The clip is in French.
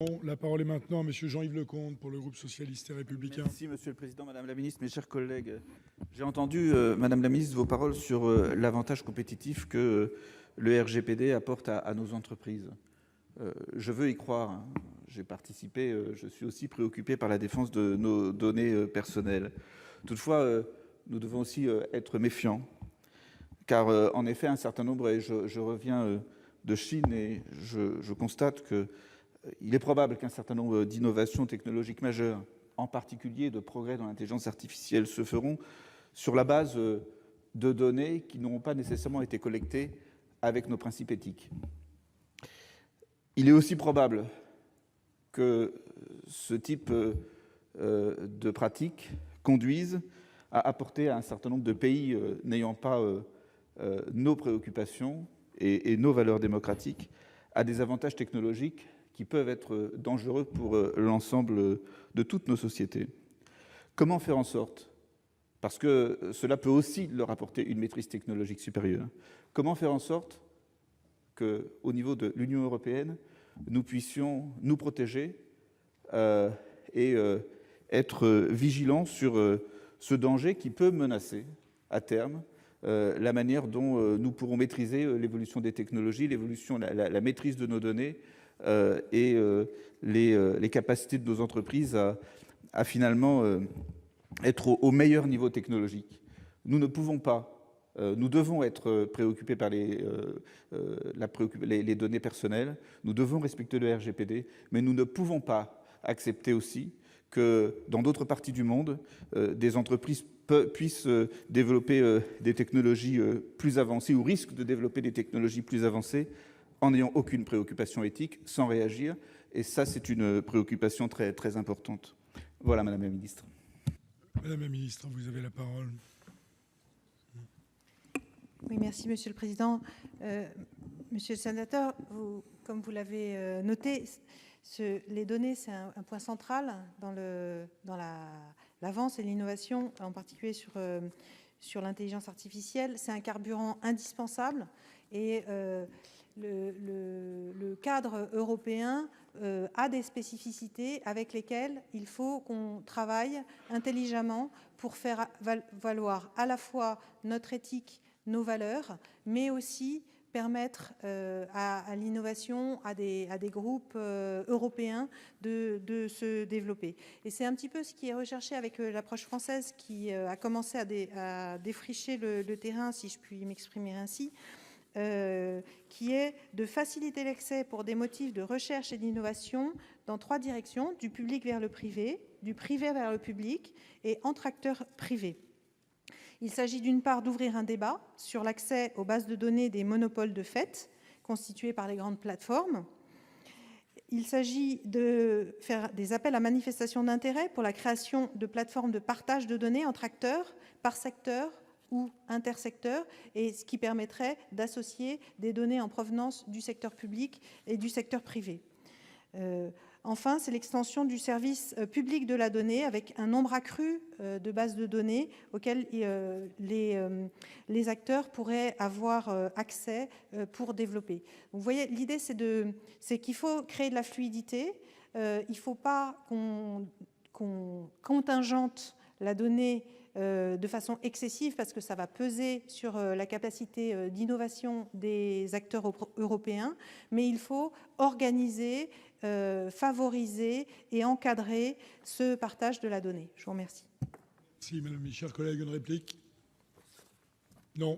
Bon, la parole est maintenant à Monsieur Jean-Yves Lecomte pour le groupe socialiste et républicain. Merci, Monsieur le Président, Madame la Ministre, mes chers collègues. J'ai entendu, Madame la Ministre, vos paroles sur l'avantage compétitif que le RGPD apporte à nos entreprises. Je veux y croire. Hein. J'ai participé, je suis aussi préoccupé par la défense de nos données personnelles. Toutefois, nous devons aussi être méfiants, car en effet, un certain nombre, et je reviens de Chine et je constate que il est probable qu'un certain nombre d'innovations technologiques majeures, en particulier de progrès dans l'intelligence artificielle, se feront sur la base de données qui n'auront pas nécessairement été collectées avec nos principes éthiques. Il est aussi probable que ce type de pratiques conduise à apporter à un certain nombre de pays n'ayant pas nos préoccupations et nos valeurs démocratiques à des avantages technologiques qui peuvent être dangereux pour l'ensemble de toutes nos sociétés. Comment faire en sorte, parce que cela peut aussi leur apporter une maîtrise technologique supérieure, comment faire en sorte qu'au niveau de l'Union européenne, nous puissions nous protéger et être vigilants sur ce danger qui peut menacer à terme la manière dont nous pourrons maîtriser l'évolution des technologies, la maîtrise de nos données, et les capacités de nos entreprises à finalement être au meilleur niveau technologique. Nous ne pouvons pas, nous devons être préoccupés par les données personnelles, nous devons respecter le RGPD, mais nous ne pouvons pas accepter aussi que dans d'autres parties du monde, des entreprises puissent développer des technologies plus avancées ou risquent de développer des technologies plus avancées en n'ayant aucune préoccupation éthique, sans réagir. Et ça, c'est une préoccupation très, très importante. Voilà, Madame la Ministre. Madame la Ministre, vous avez la parole. Oui, merci, Monsieur le Président. Monsieur le sénateur, comme vous l'avez noté, les données, c'est un point central dans l'avance et l'innovation, en particulier sur l'intelligence artificielle. C'est un carburant indispensable et le cadre européen a des spécificités avec lesquelles il faut qu'on travaille intelligemment pour faire valoir à la fois notre éthique, nos valeurs, mais aussi permettre à l'innovation, à des groupes européens de se développer. Et c'est un petit peu ce qui est recherché avec l'approche française qui a commencé à défricher le terrain, si je puis m'exprimer ainsi, qui est de faciliter l'accès pour des motifs de recherche et d'innovation dans 3 directions, du public vers le privé, du privé vers le public et entre acteurs privés. Il s'agit d'une part d'ouvrir un débat sur l'accès aux bases de données des monopoles de fait, constitués par les grandes plateformes. Il s'agit de faire des appels à manifestation d'intérêt pour la création de plateformes de partage de données entre acteurs, par secteur ou intersecteur, et ce qui permettrait d'associer des données en provenance du secteur public et du secteur privé. Enfin, c'est l'extension du service public de la donnée avec un nombre accru de bases de données auxquelles les acteurs pourraient avoir accès pour développer. Donc, vous voyez, l'idée, c'est qu'il faut créer de la fluidité. Il ne faut pas qu'on contingente la donnée de façon excessive parce que ça va peser sur la capacité d'innovation des acteurs européens, mais il faut organiser, favoriser et encadrer ce partage de la donnée. Je vous remercie. Merci, Madame, mes chers collègues, une réplique? Non.